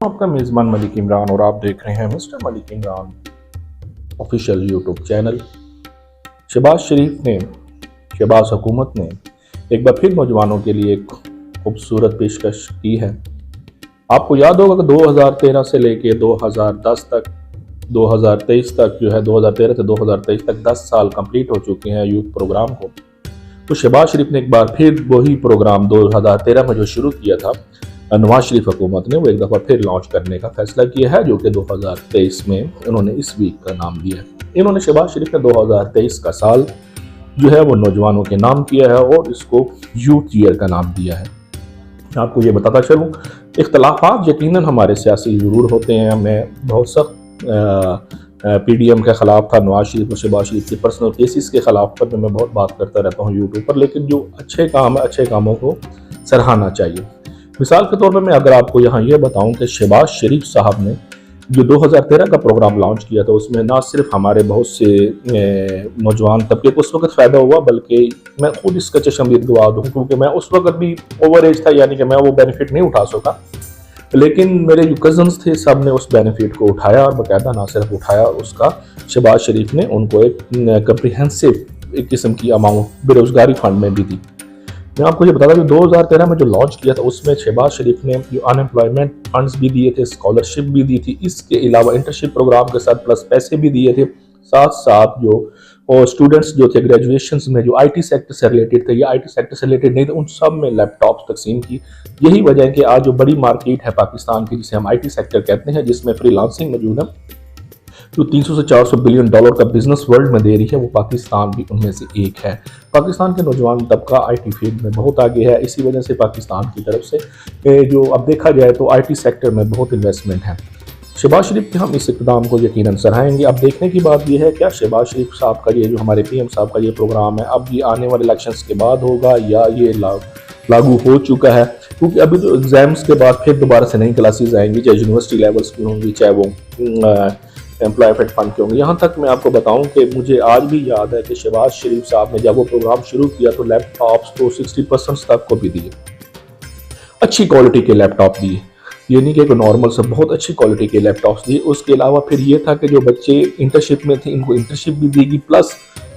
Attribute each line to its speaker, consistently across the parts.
Speaker 1: आपका मेज़बान मलिक इमरान और आप देख रहे हैं mister Malik Imran official YouTube channel. Shahbaz Sharif ने, शहबाज हुकूमत ने एक बार फिर नौजवानों के लिए एक खूबसूरत पेशकश की है। आपको याद होगा कि 2013 से लेके 2010 तक 2023 तक जो है 2013 से 2023 तक 10 साल कंप्लीट हो चुके हैं यूथ प्रोग्राम को। तो शहबाज शरीफ ने एक बार फिर वही प्रोग्राम 2013 में जो शुरू किया था नवाज शरीफ हुकूमत ने, वो एक दफ़ा फिर लॉन्च करने का फैसला किया है, जो कि 2023 में उन्होंने इस वीक का नाम दिया है। इन्होंने शहबाज शरीफ ने 2023 का साल जो है वो नौजवानों के नाम किया है और इसको यूथ ईयर का नाम दिया है। आपको ये बताता चलूँ, इख्तलाफात यकीनन हमारे सियासी ज़रूर होते हैं। मैं बहुत सख्त PDM के ख़िलाफ़ था, नवाज शरीफ और शहबाज शरीफ के पर्सनल केसेस के ख़िलाफ़ पर मैं बहुत बात करता रहता हूँ यूट्यूब पर, लेकिन जो अच्छे काम है अच्छे कामों को सराहना चाहिए। मिसाल के तौर पर मैं अगर आपको यहाँ ये बताऊँ कि शहबाज शरीफ साहब ने जो 2013 का प्रोग्राम लॉन्च किया था, उसमें ना सिर्फ हमारे बहुत से नौजवान तबके को उस वक्त फ़ायदा हुआ, बल्कि मैं खुद इसका चश्मदीद गवाह हूँ, क्योंकि मैं उस वक्त भी ओवर एज था, यानी कि मैं वो बेनिफिट नहीं उठा सका। लेकिन मेरे जो कज़न्स थे सब ने उस बेनिफिट को उठाया और बाकायदा ना सिर्फ उठाया, उसका शहबाज शरीफ ने उनको एक कम्प्रिहेंसिव एक किस्म की अमाउंट बेरोज़गारी फंड में भी दी। मैं आपको ये बता दूं, 2013 में जो लॉन्च किया था उसमें शहबाज शरीफ ने जो अनएम्प्लॉयमेंट फंड्स भी दिए थे, स्कॉलरशिप भी दी थी, इसके अलावा इंटर्नशिप प्रोग्राम के साथ प्लस पैसे भी दिए थे। साथ साथ जो और स्टूडेंट्स जो थे ग्रेजुएशंस में जो IT सेक्टर से रिलेटेड थे या IT सेक्टर से रिलेटेड नहीं थे, उन सब में लैपटॉप तकसीम की। यही वजह है कि आज जो बड़ी मार्केट है पाकिस्तान की, जिसे हम IT सेक्टर कहते हैं, जिसमें फ्रीलांसिंग मौजूद है, जो 300 से 400 बिलियन डॉलर का बिजनेस वर्ल्ड में दे रही है, वो पाकिस्तान भी उनमें से एक है। पाकिस्तान के नौजवान तबका IT फील्ड में बहुत आगे है। इसी वजह से पाकिस्तान की तरफ से जो अब देखा जाए तो IT सेक्टर में बहुत इन्वेस्टमेंट है। शहबाज शरीफ के हम इस इक़दाम को यकीनन सराहेंगे। अब देखने की बात यह है क्या शहबाज शरीफ साहब का ये जो हमारे PM साहब का ये प्रोग्राम है, अब ये आने वाले इलेक्शंस के बाद होगा या ये लागू हो चुका है, क्योंकि अभी तो एग्जाम्स के बाद फिर दोबारा से नई क्लासेज आएंगी, चाहे यूनिवर्सिटी लेवल्स की होंगी, चाहे वो एम्प्लॉयमेंट फंड के होंगे। यहाँ तक मैं आपको बताऊँ कि मुझे आज भी याद है कि शहबाज शरीफ साहब ने जब वो प्रोग्राम शुरू किया तो लैपटॉप्स तो 60% तक को भी दिए, अच्छी क्वालिटी के लैपटॉप दिए, ये नहीं कि नॉर्मल से बहुत अच्छी क्वालिटी के लैपटॉप्स दिए। उसके अलावा फिर ये था कि जो बच्चे इंटर्नशिप में थे इनको इंटर्नशिप भी देगी, प्लस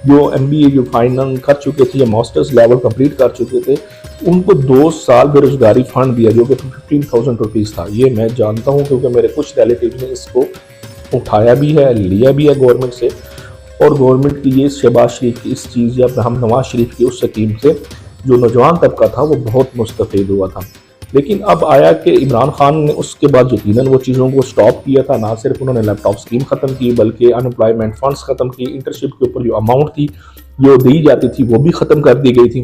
Speaker 1: जो MBA जो फाइनल कर चुके थे या मास्टर्स लेवल कंप्लीट कर चुके थे, उनको 2 साल बेरोजगारी फंड दिया, जो कि 15,000 रुपीज़ था। ये मैं जानता हूँ क्योंकि मेरे कुछ रिलेटिव ने इसको उठाया भी है, लिया भी है गवर्नमेंट से, और गवर्नमेंट की ये शहबाज शरीफ की इस चीज़ या हम नवाज शरीफ की उस स्कीम से जो नौजवान तबका था वो बहुत मुस्तफ़ीद हुआ था। लेकिन अब आया कि इमरान खान ने उसके बाद यकीनन वो चीज़ों को स्टॉप किया था। ना सिर्फ उन्होंने लैपटॉप स्कीम ख़त्म की, बल्कि अनएम्प्लॉयमेंट फंड्स ख़त्म की, इंटर्नशिप के ऊपर जो अमाउंट थी जो दी जाती थी वो भी ख़त्म कर दी गई थी।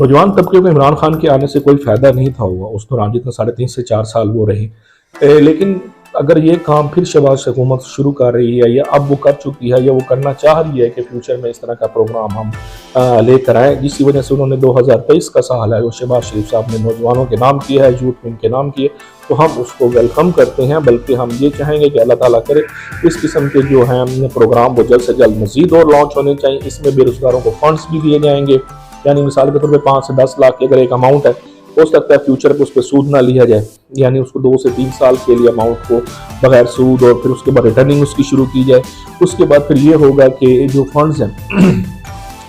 Speaker 1: नौजवान तबके को इमरान खान के आने से कोई फ़ायदा नहीं था हुआ उस दौरान, जितना 3.5 से 4 साल वो रहे। लेकिन अगर ये काम फिर शहबाज हुकूमत शुरू कर रही है या अब वो कर चुकी है या वो करना चाह रही है कि फ्यूचर में इस तरह का प्रोग्राम हम लेकर आए, जिसकी वजह से उन्होंने 2023 का साल है वो शहबाज शरीफ साहब ने नौजवानों के नाम किया है, यूथ विंग के नाम किए, तो हम उसको वेलकम करते हैं। बल्कि हम ये चाहेंगे कि अल्लाह ताला करे इस किस्म के जो हैं प्रोग्राम वो जल्द से जल्द मज़ीद और लॉन्च होने चाहिए। इसमें बेरोज़गारों को फंड्स भी दिए जाएंगे, यानी मिसाल के तौर पर 5 से 10 लाख की अगर एक अमाउंट है, हो सकता है फ्यूचर पे उस पर सूद ना लिया जाए, यानी उसको 2 से 3 साल के लिए अमाउंट को बगैर सूद और फिर उसके बाद रिटर्निंग उसकी शुरू की जाए। उसके बाद फिर ये होगा कि जो फंड्स हैं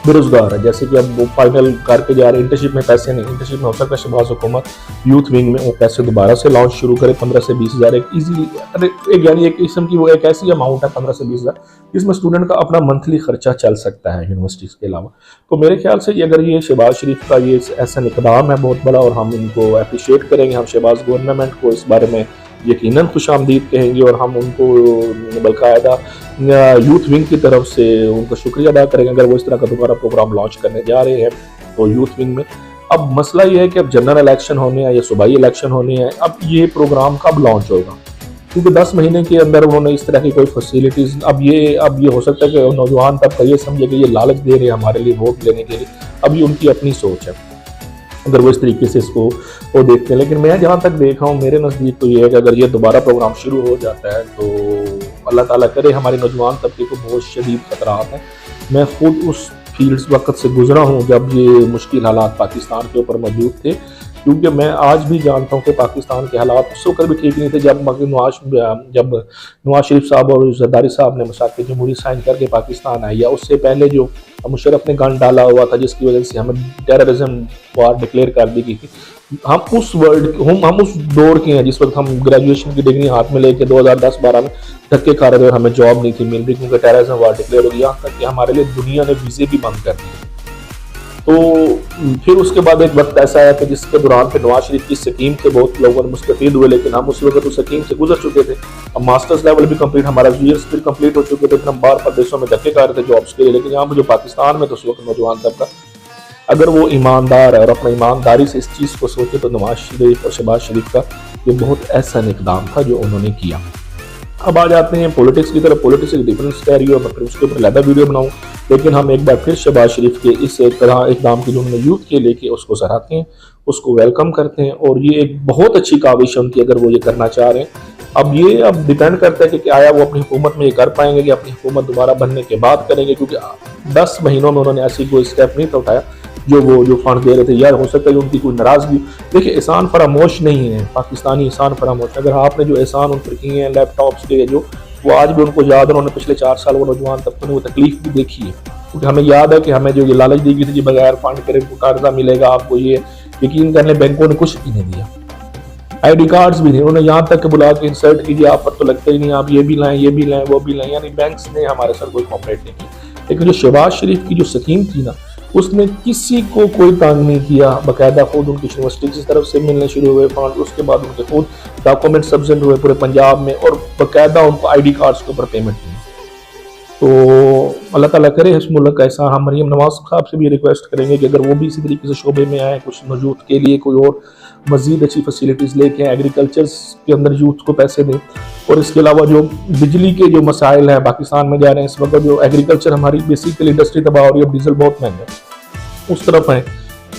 Speaker 1: बेरोजगार है, जैसे कि अब वो फाइनल करके जा रहे हैं, इंटर्नशिप में पैसे नहीं, इंटर्नशिप में हो सकता है शहबाज हुकूमत यूथ विंग में वो पैसे दोबारा से लॉन्च शुरू करे 15 से 20 हज़ार एक ईजीली, यानी एक किस्म की वो एक ऐसी अमाउंट है 15 से 20 हज़ार, जिसमें स्टूडेंट का अपना मंथली खर्चा चल सकता है यूनिवर्सिटीज़ के अलावा। तो मेरे ख्याल से अगर ये शहबाज शरीफ का ये ऐसा इक़दाम है बहुत बड़ा, और हम इनको अप्रिशिएट करेंगे, हम शहबाज गवर्नमेंट को इस बारे में यकीनन खुशामदीद कहेंगे, और हम उनको बाकायदा यूथ विंग की तरफ से उनका शुक्रिया अदा करेंगे अगर वो इस तरह का दोबारा प्रोग्राम लॉन्च करने जा रहे हैं। तो यूथ विंग में अब मसला ये है कि अब जनरल इलेक्शन होने हैं या सूबाई इलेक्शन होने हैं, अब ये प्रोग्राम कब लॉन्च होगा, क्योंकि 10 महीने के अंदर उन्होंने इस तरह की कोई फैसिलिटीज़, अब ये हो सकता है कि नौजवान तबका ये समझे कि ये लालच दे रहे हैं हमारे लिए वोट लेने के लिए। अब ये उनकी अपनी सोच है अगर वो इस तरीके से इसको वो देखते हैं। लेकिन मैं जहाँ तक देखा हूँ, मेरे नज़दीक तो ये है कि अगर ये दोबारा प्रोग्राम शुरू हो जाता है तो अल्लाह ताला करे हमारे नौजवान तबके को बहुत शदीद खतरात हैं। मैं खुद उस फील्ड्स वक्त से गुजरा हूँ जब ये मुश्किल हालात पाकिस्तान के ऊपर मौजूद थे क्योंकि मैं आज भी जानता हूँ कि पाकिस्तान के हालात उस वक्त भी ठीक नहीं थे जब नवाज शरीफ साहब और जरदारी साहब ने मसाक जमहूरी साइन करके पाकिस्तान आए, या उससे पहले जो मुशर्रफ ने गन डाला हुआ था जिसकी वजह से हमें टेररिज्म वार डिक्लेयर कर दी गई थी। हम उस दौर के हैं जिस वक्त हम ग्रेजुएशन की डिग्री हाथ में लेके 2010-12 में धक्के खा रहे थे और हमें जॉब नहीं थी मिल रही क्योंकि टेररिज्म वार डिक्लेयर हो गया, यहाँ तक कि हमारे लिए दुनिया ने वीजे भी बंद कर दिए। तो फिर उसके बाद एक वक्त ऐसा आया कि जिसके दौरान फिर नवाज शरीफ की स्कीम से बहुत लोगों ने मुस्तफीद हुए, लेकिन हम उस वक्त उस स्कीम से गुजर चुके थे। अब मास्टर्स लेवल भी कंप्लीट, हमारा ईयर्स भी कंप्लीट हो चुके थे, फिर हम बाहर प्रदेशों में धक्के खा रहे थे जॉब्स के लिए। लेकिन यहाँ पर जो पाकिस्तान में तो उस वक्त नौजवान तबका अगर वो ईमानदार है और अपनी ईमानदारी से इस चीज़ को सोचे तो नवाज शरीफ और शहबाज शरीफ का ये बहुत एहसन इकदाम था जो उन्होंने किया। अब आ जाते हैं पॉलिटिक्स की तरफ। पॉलिटिक्स एक डिफरेंट स्टेरियो, मैं फिर उसके ऊपर ज़्यादा वीडियो बनाऊँ, लेकिन हम एक बार फिर शहबाज शरीफ के इस एक तरह इकदाम की जो उन्होंने यूथ के लेके उसको सराहते हैं, उसको वेलकम करते हैं और ये एक बहुत अच्छी काविश है उनकी अगर वो ये करना चाह रहे हैं। अब डिपेंड करता है कि आया वो अपनी हुकूमत में ये कर पाएंगे कि अपनी हुकूमत दोबारा बनने के बाद करेंगे, क्योंकि 10 महीनों में उन्होंने ऐसी कोई स्टेप नहीं था उठाया जो फंड दे रहे थे। यार हो सकता है उनकी कोई नाराजगी, देखिए एहसान फरामोश नहीं है, पाकिस्तानी एहसान फरामोश। अगर आपने जो एहसान उन पर किए हैं लैपटॉप्स के जो वो आज भी उनको याद है, उन्होंने पिछले 4 साल वो नौजवान तबके ने वो तकलीफ भी देखी है, क्योंकि हमें याद है कि हमें जो ये लालच दी गई थी कि बगैर फंड करे कर्जा मिलेगा आपको, ये यकीन करने बैंकों ने कुछ भी नहीं दिया, ID कार्ड्स भी नहीं, उन्होंने यहाँ तक बुला के इंसर्ट कीजिए आप पर तो लगता ही नहीं, आप ये भी लाएं ये भी लाएं वो भी लाएं, यानी बैंक्स ने हमारे साथ कोई कॉपरेट नहीं किया। लेकिन जो शहबाज शरीफ की जो स्कीम थी ना, उसने किसी को कोई तंग नहीं किया, बाकायदा खुद उनकी यूनिवर्सिटी की तरफ से मिलने शुरू हुए फंड, उसके बाद उनके खुद डॉक्यूमेंट सबमिट हुए पूरे पंजाब में और बाकायदा उनको ID कार्ड्स के ऊपर पेमेंट हुई। तो अल्लाह ताला करे इस मुल्क का एहसान। हम मरीम नवाज साहब से भी रिक्वेस्ट करेंगे कि अगर वो भी इसी तरीके से शोबे में आए, कुछ यूथ के लिए कोई और मजीद अच्छी फैसिलिटीज़ लेके आए, एग्रीकल्चर के अंदर यूथ को पैसे दें। और इसके अलावा जो बिजली के जो मसाइल हैं पाकिस्तान में जा रहे हैं इस वक्त, जो एग्रीकल्चर हमारी बेसिकली इंडस्ट्री तबाह हो रही है, डीजल बहुत महंगा है, उस तरफ है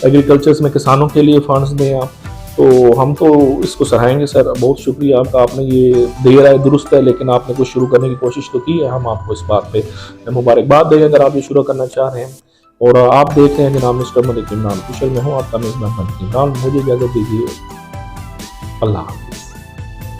Speaker 1: एग्रीकल्चर में किसानों के लिए फंड्स दें आप, तो हम तो इसको सराहेंगे सर। बहुत शुक्रिया आपका, आपने ये देर है दुरुस्त है लेकिन आपने कुछ शुरू करने की कोशिश तो की है, हम आपको इस बात पे मुबारकबाद देंगे अगर आप ये शुरू करना चाह रहे हैं। और आप देख रहे हैं कि नाम मिस्टर मलिक इमरान, कुशल में हूँ आपका मेज़बान इमरान, मुझे इजाज़त दीजिए, अल्लाह।